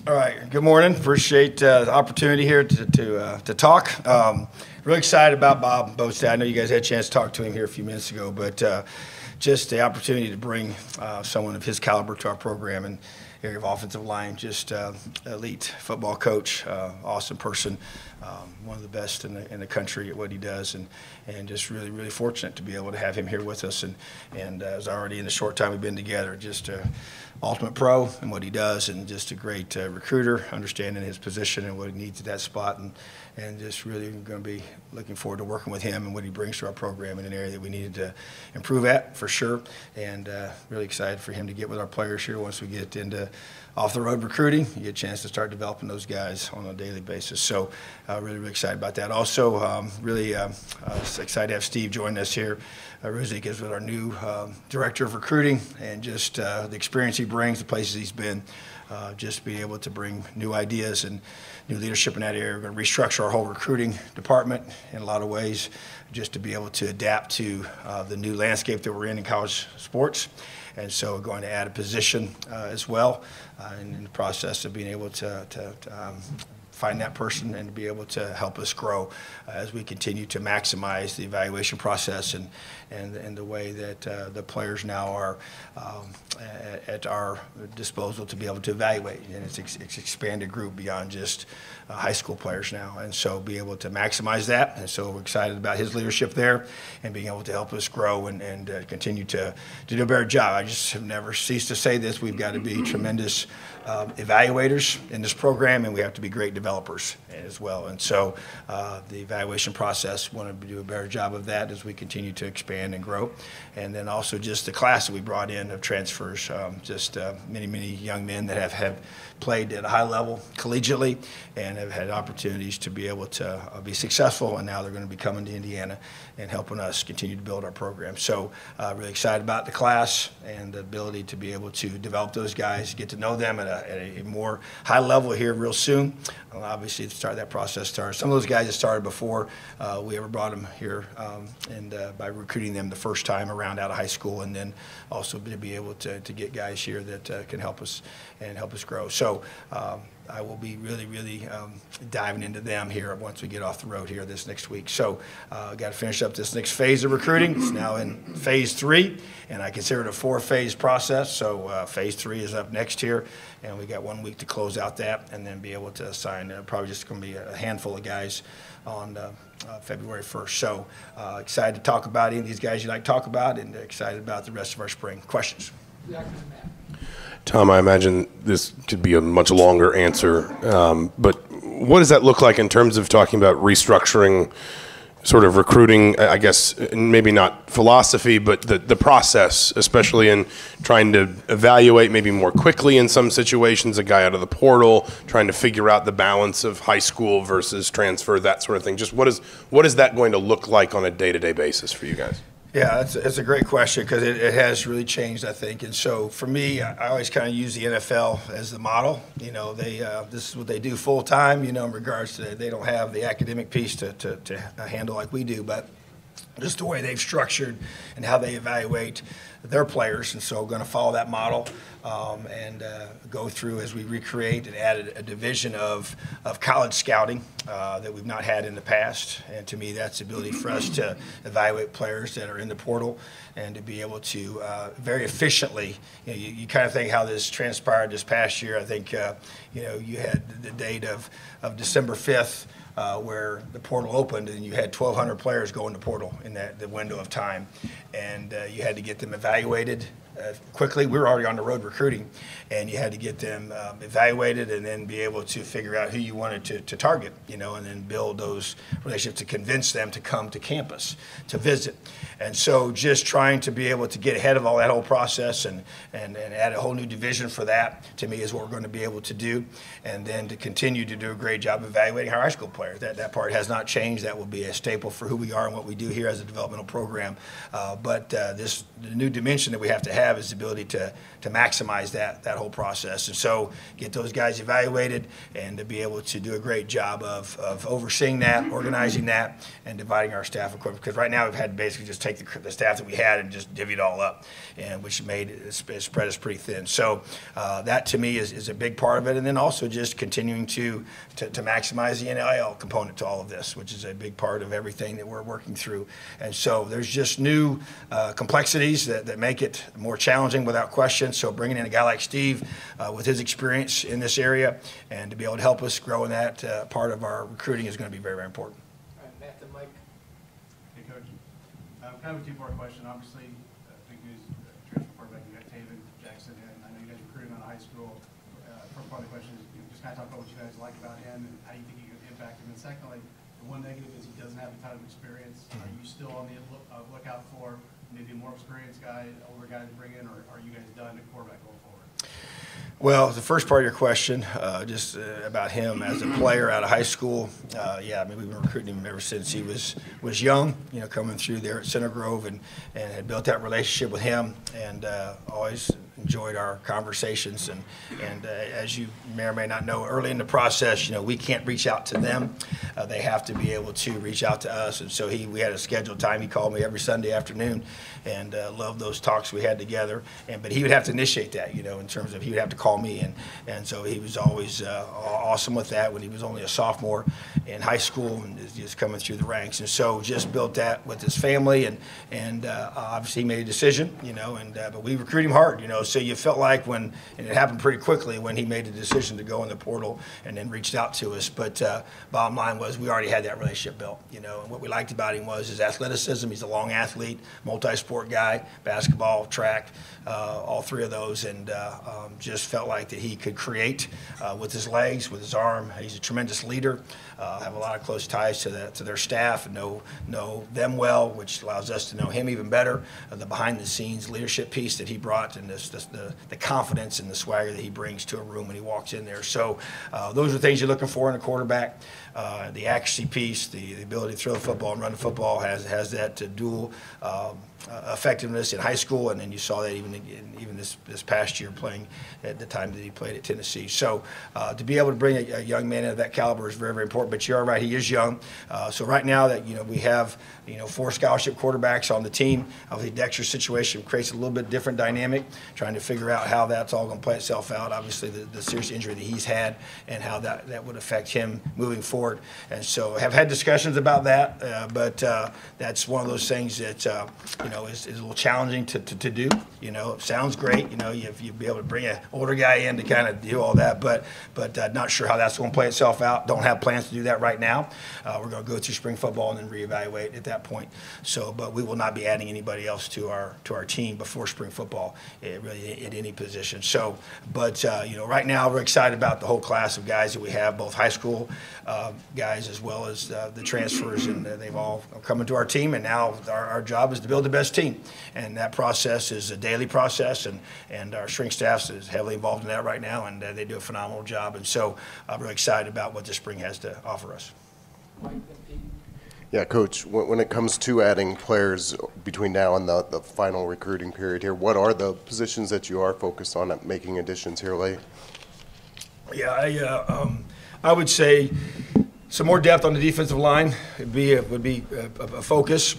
All right. Good morning. Appreciate the opportunity here to talk. Really excited about Bob Bostad. I know you guys had a chance to talk to him here a few minutes ago, but just the opportunity to bring someone of his caliber to our program and area of offensive line, just elite football coach, awesome person, one of the best in the country at what he does, and just really, really fortunate to be able to have him here with us. And as already in the short time we've been together, just ultimate pro in what he does, and just a great recruiter, understanding his position and what he needs at that spot, and just really going to be looking forward to working with him and what he brings to our program in an area that we needed to improve at for sure, and really excited for him to get with our players here once we get into off-the-road recruiting. You get a chance to start developing those guys on a daily basis. So really, really excited about that. Also, really excited to have Steve join us here. Ruzik is with our new director of recruiting, and just the experience he brings, the places he's been, just being able to bring new ideas and new leadership in that area. We're going to restructure our whole recruiting department in a lot of ways, just to be able to adapt to the new landscape that we're in college sports. And so we're going to add a position as well in the process of being able to find that person and to be able to help us grow as we continue to maximize the evaluation process and the way that the players now are at our disposal to be able to evaluate. And it's expanded group beyond just high school players now. And so be able to maximize that. And so we're excited about his leadership there and being able to help us grow and continue to do a better job. I just have never ceased to say this. We've got to be tremendous evaluators in this program, and we have to be great developers as well. And so the evaluation process, want to do a better job of that as we continue to expand and grow. And then also just the class that we brought in of transfers, many, many young men that have played at a high level collegiately and have had opportunities to be able to be successful, and now they're going to be coming to Indiana and helping us continue to build our program. So really excited about the class and the ability to be able to develop those guys, get to know them at a more high level here real soon. Obviously, to start that process started. Some of those guys that started before we ever brought them here, and by recruiting them the first time around out of high school, and then also to be able to get guys here that can help us and help us grow. So I will be really, really diving into them here once we get off the road here this next week. So got to finish up this next phase of recruiting. It's now in phase 3, and I consider it a 4-phase process. So phase 3 is up next here, and we got 1 week to close out that, and then be able to assign probably just going to be a handful of guys on February 1st. So excited to talk about any of these guys you like to talk about, and excited about the rest of our spring. Questions? Tom, I imagine this could be a much longer answer, but what does that look like in terms of talking about restructuring sort of recruiting, I guess, maybe not philosophy, but the process, especially in trying to evaluate maybe more quickly in some situations, a guy out of the portal, trying to figure out the balance of high school versus transfer, that sort of thing. Just what is that going to look like on a day-to-day basis for you guys? Yeah, that's a great question, because it has really changed, I think. And so for me, I always kind of use the NFL as the model. You know, this is what they do full time, you know, in regards to they don't have the academic piece to handle like we do, but just the way they've structured and how they evaluate their players. And so going to follow that model and go through as we recreate and add a division of college scouting that we've not had in the past. And to me, that's the ability for us to evaluate players that are in the portal and to be able to very efficiently, you kind of think how this transpired this past year. I think, you had the date of December 5th, where the portal opened, and you had 1,200 players go in the portal in the window of time, and you had to get them evaluated quickly. We were already on the road recruiting, and you had to get them evaluated and then be able to figure out who you wanted to target, and then build those relationships to convince them to come to campus to visit. And so just trying to be able to get ahead of all that whole process and add a whole new division for that, to me, is what we're going to be able to do. And then to continue to do a great job evaluating our high school players. That part has not changed. That will be a staple for who we are and what we do here as a developmental program. But the new dimension that we have to have have is the ability to maximize that whole process. And so get those guys evaluated and to be able to do a great job of overseeing that, organizing that, and dividing our staff equipment. Because right now we've had to basically just take the staff that we had and just divvy it all up, and which made it spread us pretty thin. So that to me is a big part of it. And then also just continuing to maximize the NIL component to all of this, which is a big part of everything that we're working through. And so there's just new complexities that make it more challenging without question. So bringing in a guy like Steve with his experience in this area and to be able to help us grow in that part of our recruiting is going to be very, very important. All right, Matt and Mike. Hey, Coach. Kind of a two-part question. Obviously, big news, transfer quarterback, you got Taven Jackson, and I know you guys recruited him out of high school. First part of the question is, just kind of talk about what you guys like about him and how you think you can impact him. And secondly, the one negative is he doesn't have a ton of experience. Are you still on the lookout for maybe a more experienced guy, older guy to bring in, or are you guys done at quarterback going forward? Well, the first part of your question, just about him as a player out of high school, yeah, I mean, we've been recruiting him ever since he was young, you know, coming through there at Center Grove and had built that relationship with him, and always enjoyed our conversations. And as you may or may not know, early in the process, you know, we can't reach out to them. They have to be able to reach out to us. And so we had a scheduled time. He called me every Sunday afternoon, and loved those talks we had together. But he would have to initiate that, you know, in terms of he would have to call me. And so he was always awesome with that when he was only a sophomore in high school and just coming through the ranks. And so just built that with his family, and obviously he made a decision, you know, but we recruited him hard, you know. So you felt like and it happened pretty quickly when he made the decision to go in the portal and then reached out to us. But bottom line was we already had that relationship built, you know. And what we liked about him was his athleticism. He's a long athlete, multi-sport guy, basketball, track, all three of those, and just felt like that he could create with his legs, with his arm. He's a tremendous leader. Have a lot of close ties to their staff and know them well, which allows us to know him even better. The behind-the-scenes leadership piece that he brought, and the confidence and the swagger that he brings to a room when he walks in there. So those are things you're looking for in a quarterback. The accuracy piece, the ability to throw the football and run the football has that dual effectiveness in high school, and then you saw that even this past year playing at the time that he played at Tennessee. So to be able to bring a young man of that caliber is very, very important. But you are right, he is young. So right now that, you know, we have, you know, 4 scholarship quarterbacks on the team. Obviously Dexter's situation creates a little bit different dynamic, trying to figure out how that's all going to play itself out. Obviously the serious injury that he's had and how that would affect him moving forward. And so have had discussions about that, but that's one of those things that you know is a little challenging to do. You know, it sounds great. You know, you'd be able to bring an older guy in to kind of do all that, but not sure how that's going to play itself out. Don't have plans to do that right now. We're going to go through spring football and then reevaluate at that point. So, but we will not be adding anybody else to our team before spring football, really at any position. So, but you know, right now we're excited about the whole class of guys that we have, both high school guys as well as the transfers, and they've all come into our team. And now our job is to build the best team, and that process is a daily process, and our strength staff is heavily involved in that right now, and they do a phenomenal job. And so I'm really excited about what this spring has to offer us. Yeah, Coach, when it comes to adding players between now and the final recruiting period here, what are the positions that you are focused on at making additions here late? Yeah, I would say some more depth on the defensive line would be a focus.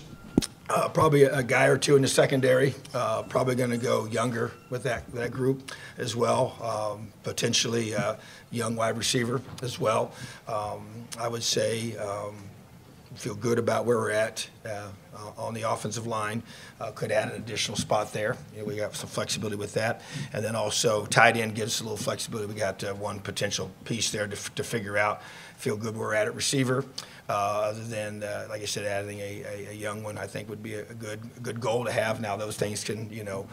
Probably a guy or two in the secondary. Probably going to go younger with that group as well. Potentially young wide receiver as well. I would say feel good about where we're at on the offensive line. Could add an additional spot there. You know, we got some flexibility with that. And then also tight end gives us a little flexibility. We got one potential piece there to figure out. Feel good where we're at receiver. Other than, like I said, adding a young one, I think would be a good goal to have. Now those things can, you know,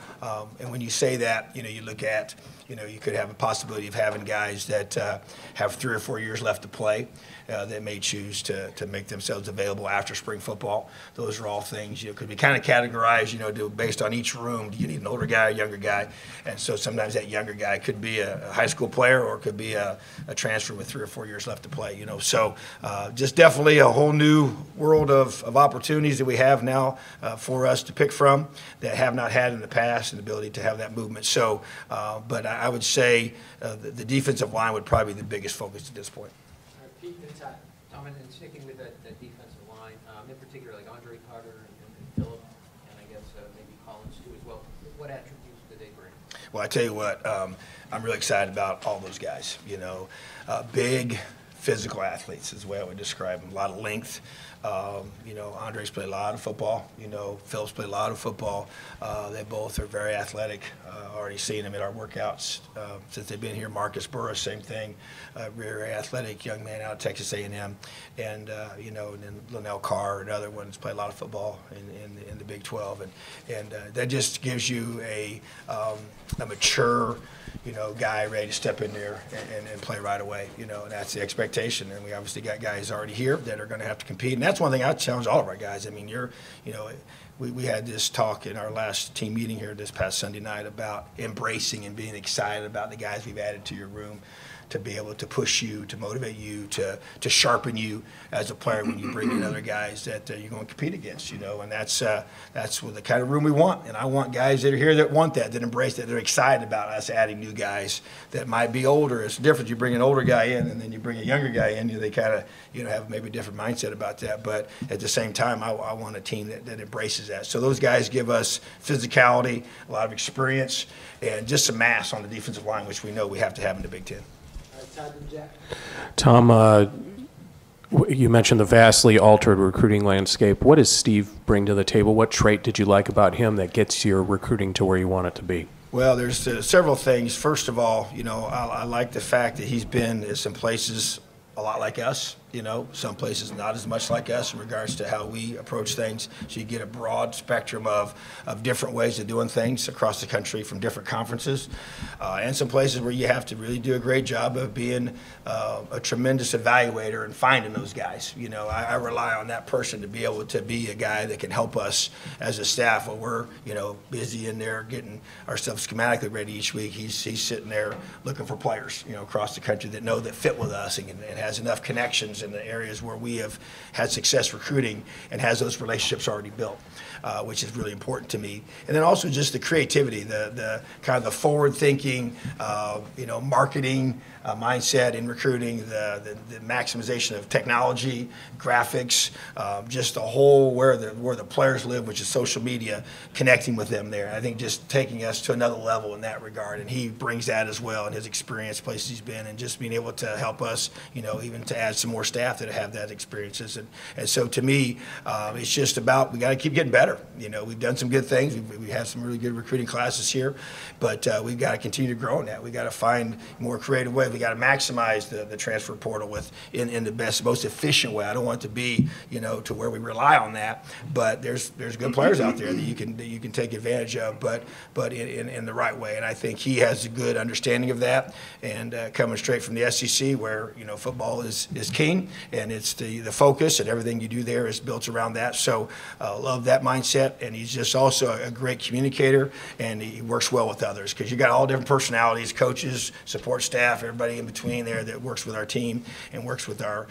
and when you say that, you know, you look at, you know, you could have a possibility of having guys that have 3 or 4 years left to play that may choose to make themselves available after spring football. Those are for all things. Could be kind of categorized, based on each room. Do you need an older guy, a younger guy? And so sometimes that younger guy could be a high school player or could be a transfer with 3 or 4 years left to play. So just definitely a whole new world of opportunities that we have now for us to pick from that have not had in the past, and the ability to have that movement. So, but I would say the defensive line would probably be the biggest focus at this point. Pete and Tom, and sticking with that defensive line, in particular, like Andre Carter and Phillip, and I guess maybe Collins too as well. What attributes do they bring? Well, I tell you what, I'm really excited about all those guys. Big physical athletes is the way I would describe them. A lot of length. Andre's played a lot of football. Phil's played a lot of football. They both are very athletic. Already seen them in our workouts since they've been here. Marcus Burris, same thing. Very athletic young man out of Texas A&M. And then Linnell Carr, another one, has played a lot of football in the Big 12. And that just gives you a mature, guy ready to step in there and play right away, and that's the expectation. And we obviously got guys already here that are going to have to compete. And that's one thing I challenge all of our guys. I mean, we had this talk in our last team meeting here this past Sunday night about embracing and being excited about the guys we've added to your room, to be able to push you, to motivate you, to sharpen you as a player when you bring in other guys that you're going to compete against, and that's what the kind of room we want. And I want guys that are here that want that embrace that, they're excited about us adding new guys that might be older. It's different. You bring an older guy in and then you bring a younger guy in, they kind of have maybe a different mindset about that. But at the same time, I want a team that embraces that. So those guys give us physicality, a lot of experience, and just some mass on the defensive line, which we know we have to have in the Big Ten. Tom, you mentioned the vastly altered recruiting landscape. What does Steve bring to the table? What trait did you like about him that gets your recruiting to where you want it to be? Well, there's several things. First of all, I like the fact that he's been in some places a lot like us, some places not as much like us in regards to how we approach things. So you get a broad spectrum of different ways of doing things across the country from different conferences, and some places where you have to really do a great job of being a tremendous evaluator and finding those guys. I rely on that person to be able to be a guy that can help us as a staff while we're, busy in there getting ourselves schematically ready each week. He's sitting there looking for players, across the country that fit with us and has enough connections in the areas where we have had success recruiting and has those relationships already built, which is really important to me. And then also just the creativity, the kind of the forward-thinking, marketing mindset in recruiting, the maximization of technology, graphics, just the whole where the players live, which is social media, connecting with them there. I think just taking us to another level in that regard, and he brings that as well in his experience, places he's been, and just being able to help us, even to add some more staff that have that experiences. And so to me, it's just about, we got to keep getting better. We've done some good things. We have some really good recruiting classes here, but we've got to continue to grow in that. We got to find more creative ways. We got to maximize the transfer portal in the best, most efficient way. I don't want it to be, to where we rely on that, but there's good players out there that you can take advantage of, but in the right way. And I think he has a good understanding of that, and coming straight from the SEC, where football is king, and it's the focus, and everything you do there is built around that. So love that mindset, and he's just also a great communicator, and he works well with others, because you got all different personalities, coaches, support staff, everybody in between there that works with our team and works with our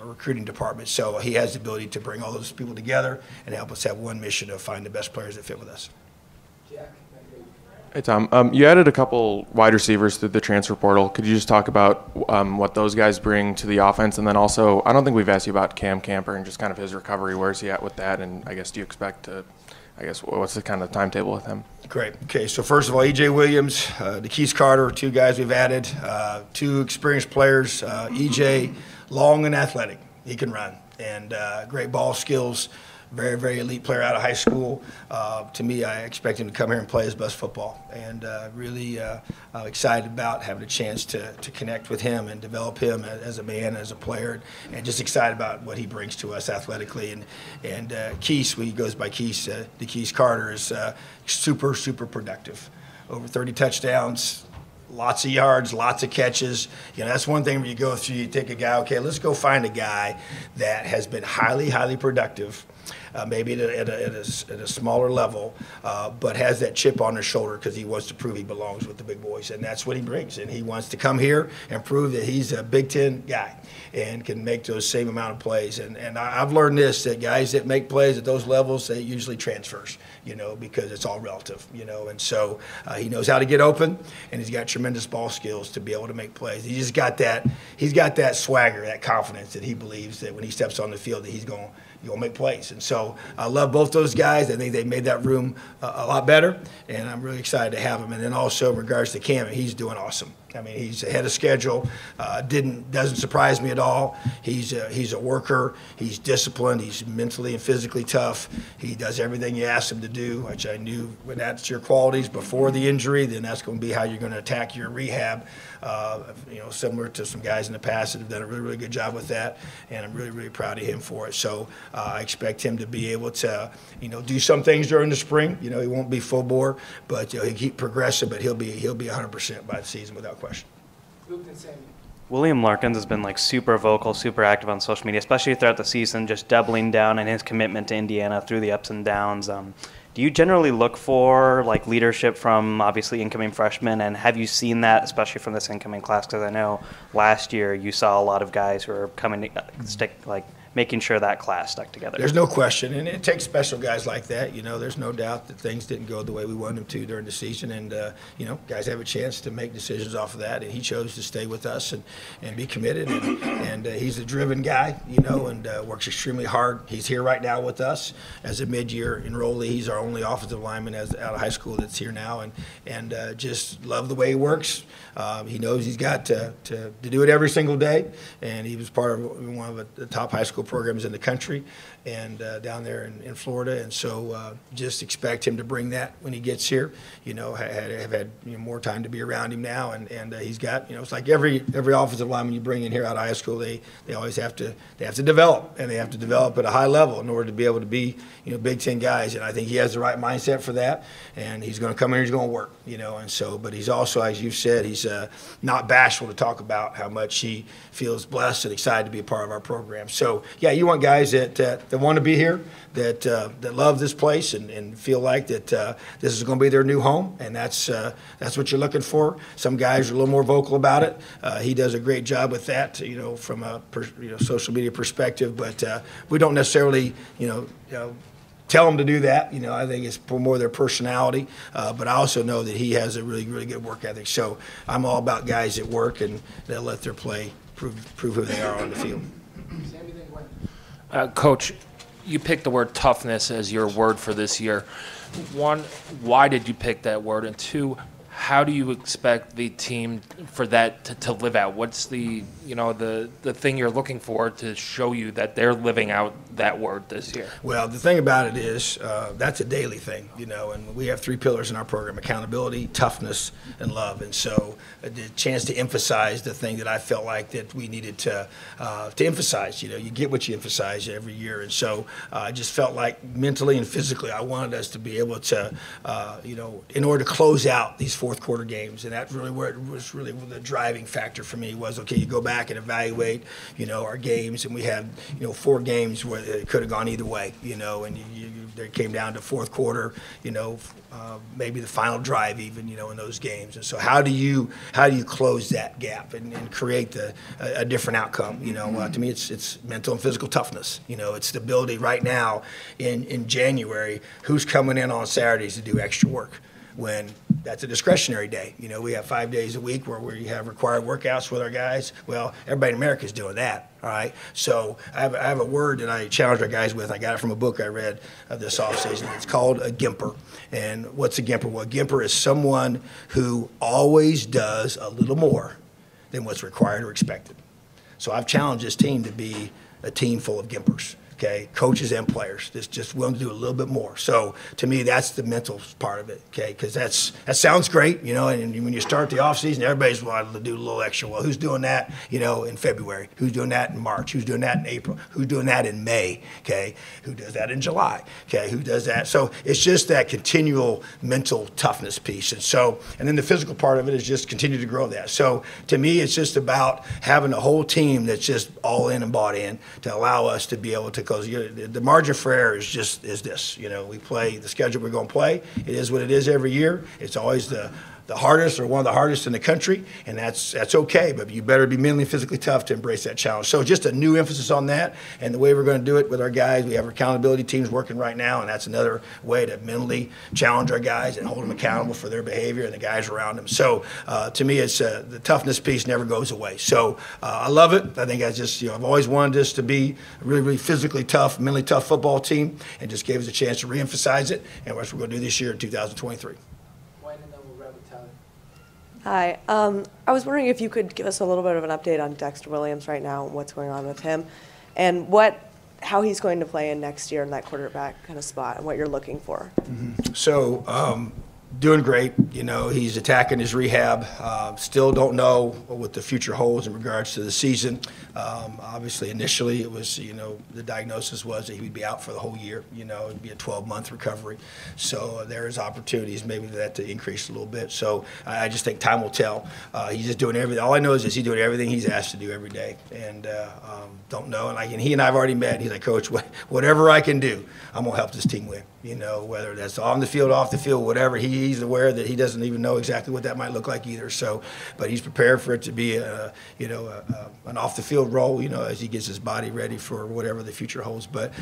recruiting department. So he has the ability to bring all those people together and help us have one mission of find the best players that fit with us. Hey, Tom. You added a couple wide receivers through the transfer portal. Could you just talk about what those guys bring to the offense? And then also, I don't think we've asked you about Cam Camper and just kind of his recovery. Where's he at with that? And I guess, do you expect to, what's the kind of timetable with him? Great. Okay, so first of all, E.J. Williams, DeKeys Carter, two guys we've added, two experienced players. E.J., long and athletic. He can run, and great ball skills. Very, very elite player out of high school. To me, I expect him to come here and play his best football, and really excited about having a chance to connect with him and develop him as a man, as a player, and just excited about what he brings to us athletically. And Keese, he goes by Keese, DeKeys Carter, is super, super productive. Over 30 touchdowns. Lots of yards, lots of catches. That's one thing when you go through, you take a guy, okay, let's go find a guy that has been highly, highly productive maybe at a smaller level, but has that chip on his shoulder because he wants to prove he belongs with the big boys, and that's what he brings. And he wants to come here and prove that he's a Big Ten guy and can make those same amount of plays. And I've learned this, that guys that make plays at those levels, they usually transfers, because it's all relative, and so he knows how to get open, and he's got tremendous ball skills to be able to make plays. He's got that swagger, that confidence that he believes that when he steps on the field that he's going to make plays. And so I love both those guys. I think they made that room a lot better, and I'm really excited to have him. And then also in regards to Cam, he's doing awesome. I mean, he's ahead of schedule. Doesn't surprise me at all. He's a worker. He's disciplined. He's mentally and physically tough. He does everything you ask him to do, which I knew when that's your qualities before the injury, then that's going to be how you're going to attack your rehab. Similar to some guys in the past that have done a really, really good job with that, and I'm really, really proud of him for it. So I expect him to be able to, do some things during the spring. He won't be full bore, but he'll keep progressing. But he'll be 100% by the season without question. William Larkins has been super vocal, super active on social media, especially throughout the season, just doubling down on his commitment to Indiana through the ups and downs. Do you generally look for leadership from obviously incoming freshmen, and have you seen that, especially from this incoming class? Because I know last year you saw a lot of guys who are coming making sure that class stuck together. There's no question, and it takes special guys like that. There's no doubt that things didn't go the way we wanted them to during the season, and guys have a chance to make decisions off of that. And he chose to stay with us and be committed, and he's a driven guy, and works extremely hard. He's here right now with us as a mid-year enrollee. He's our only offensive lineman out of high school that's here now, and just love the way he works. He knows he's got to do it every single day, and he was part of one of the top high school programs in the country and down there in Florida. And so just expect him to bring that when he gets here. Have had more time to be around him now, and he's got, it's like every offensive lineman you bring in here out of high school, they always have to develop, and they have to develop at a high level in order to be able to be Big Ten guys. And I think he has the right mindset for that, and he's going to come in here, he's going to work, and so, but he's also, as you said, he's not bashful to talk about how much he feels blessed and excited to be a part of our program. So yeah, you want guys that want to be here, that love this place and feel like that this is going to be their new home, and that's what you're looking for. Some guys are a little more vocal about it. He does a great job with that, from a social media perspective, but we don't necessarily tell them to do that. I think it's more their personality, but I also know that he has a really, really good work ethic. So I'm all about guys that work and that let their play prove who they are on the field. Coach, you picked the word toughness as your word for this year. One, why did you pick that word? And two, how do you expect the team for that to live out? What's the thing you're looking for to show you that they're living out that word this year? Well, the thing about it is that's a daily thing, and we have 3 pillars in our program: accountability, toughness, and love. And so the chance to emphasize the thing that I felt like that we needed to emphasize. You get what you emphasize every year. And so I just felt like mentally and physically I wanted us to be able to, in order to close out these fourth quarter games, and that's really where it was really the driving factor for me was, okay, you go back and evaluate, our games, and we had, 4 games where it could have gone either way, and it came down to fourth quarter, maybe the final drive even, in those games. And so how do you close that gap and create a different outcome? To me, it's mental and physical toughness. It's the ability right now in January, who's coming in on Saturdays to do extra work when that's a discretionary day. We have 5 days a week where we have required workouts with our guys. Well, everybody in America is doing that, all right? So I have a word that I challenge our guys with. I got it from a book I read this offseason. It's called a Gimper. And what's a Gimper? Well, a Gimper is someone who always does a little more than what's required or expected. So I've challenged this team to be a team full of Gimpers. Okay, coaches and players, just willing to do a little bit more. So to me, that's the mental part of it. Okay, because that sounds great, And when you start the offseason, everybody's wanting to do a little extra. Well, who's doing that, in February? Who's doing that in March? Who's doing that in April? Who's doing that in May? Okay, who does that in July? Okay, who does that? So it's just that continual mental toughness piece, and then the physical part of it is just continue to grow that. So to me, it's just about having a whole team that's just all in and bought in to allow us to be able to because the margin for error is this. We play the schedule we're going to play. It is what it is every year. It's always the hardest or one of the hardest in the country, and that's okay, but you better be mentally and physically tough to embrace that challenge. So just a new emphasis on that, and the way we're going to do it with our guys, we have our accountability teams working right now, and that's another way to mentally challenge our guys and hold them accountable for their behavior and the guys around them. So to me, it's the toughness piece never goes away. So I love it. I think I've always wanted this to be a really, really physically tough, mentally tough football team, and just gave us a chance to reemphasize it, and that's what we're going to do this year in 2023. Hi. I was wondering if you could give us a little bit of an update on Dexter Williams right now, what's going on with him, and how he's going to play in next year in that quarterback kind of spot, and what you're looking for. So, doing great. He's attacking his rehab. Still don't know what the future holds in regards to the season. Obviously, initially it was, the diagnosis was that he would be out for the whole year. It'd be a 12-month recovery. So there's opportunities maybe for that to increase a little bit. So I just think time will tell. He's just doing everything. All I know is he's doing everything he's asked to do every day. And don't know. And he and I have already met. He's like, Coach, whatever I can do, I'm going to help this team win. Whether that's on the field, off the field, whatever. He's aware that he doesn't even know exactly what that might look like either. So, but he's prepared for it to be an off the field role. As he gets his body ready for whatever the future holds. But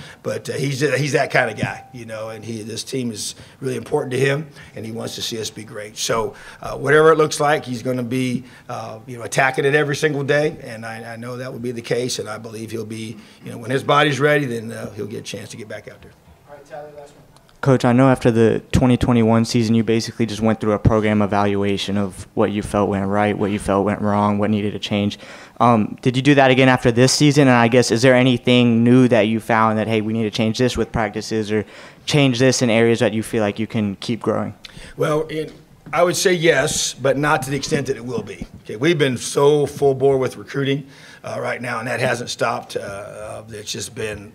he's that kind of guy. And this team is really important to him, and he wants to see us be great. So, whatever it looks like, he's going to be attacking it every single day, and I know that will be the case, and I believe he'll be when his body's ready, then he'll get a chance to get back out there. All right, Tyler, last one. Coach, I know after the 2021 season, you basically just went through a program evaluation of what you felt went right, what you felt went wrong, what needed to change. Did you do that again after this season? And I guess, is there anything new that you found that, hey, we need to change this with practices or change this in areas that you feel like you can keep growing? Well, I would say yes, but not to the extent that it will be. Okay, we've been so full bore with recruiting right now, and that hasn't stopped. It's just been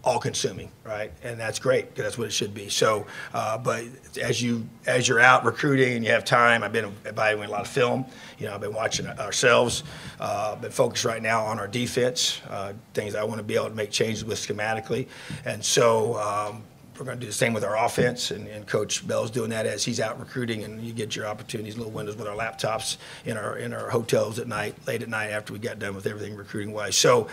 all-consuming, right? And that's great, because that's what it should be. So, but as you're out recruiting and you have time, I've been evaluating a lot of film. I've been watching ourselves. Been focused right now on our defense, things I want to be able to make changes with schematically. And so we're going to do the same with our offense, and Coach Bell's doing that as he's out recruiting, and you get your opportunities, little windows with our laptops in our hotels at night, late at night after we got done with everything recruiting-wise. So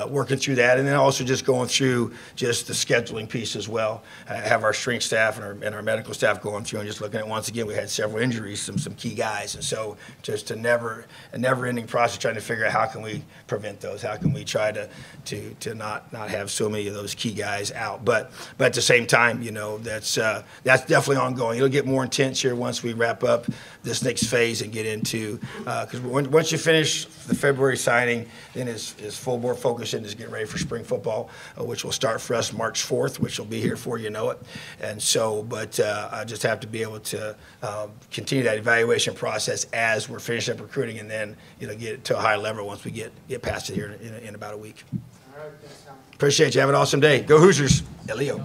working through that, and then also just going through just the scheduling piece as well. Have our strength staff and our medical staff going through and just looking at, once again, we had several injuries, some key guys, and so just a never-ending process trying to figure out how can we prevent those, how can we try to not have so many of those key guys out. But at the same time, that's definitely ongoing. It'll get more intense here once we wrap up this next phase and get into because once you finish the February signing, then his full board focus in is getting ready for spring football, which will start for us March 4th, which will be here before you know it. And so, but I just have to be able to continue that evaluation process as we're finishing up recruiting, and then get it to a high level once we get past it here in about a week. All right, thanks, Tom. Appreciate you. Have an awesome day. Go Hoosiers. Elio.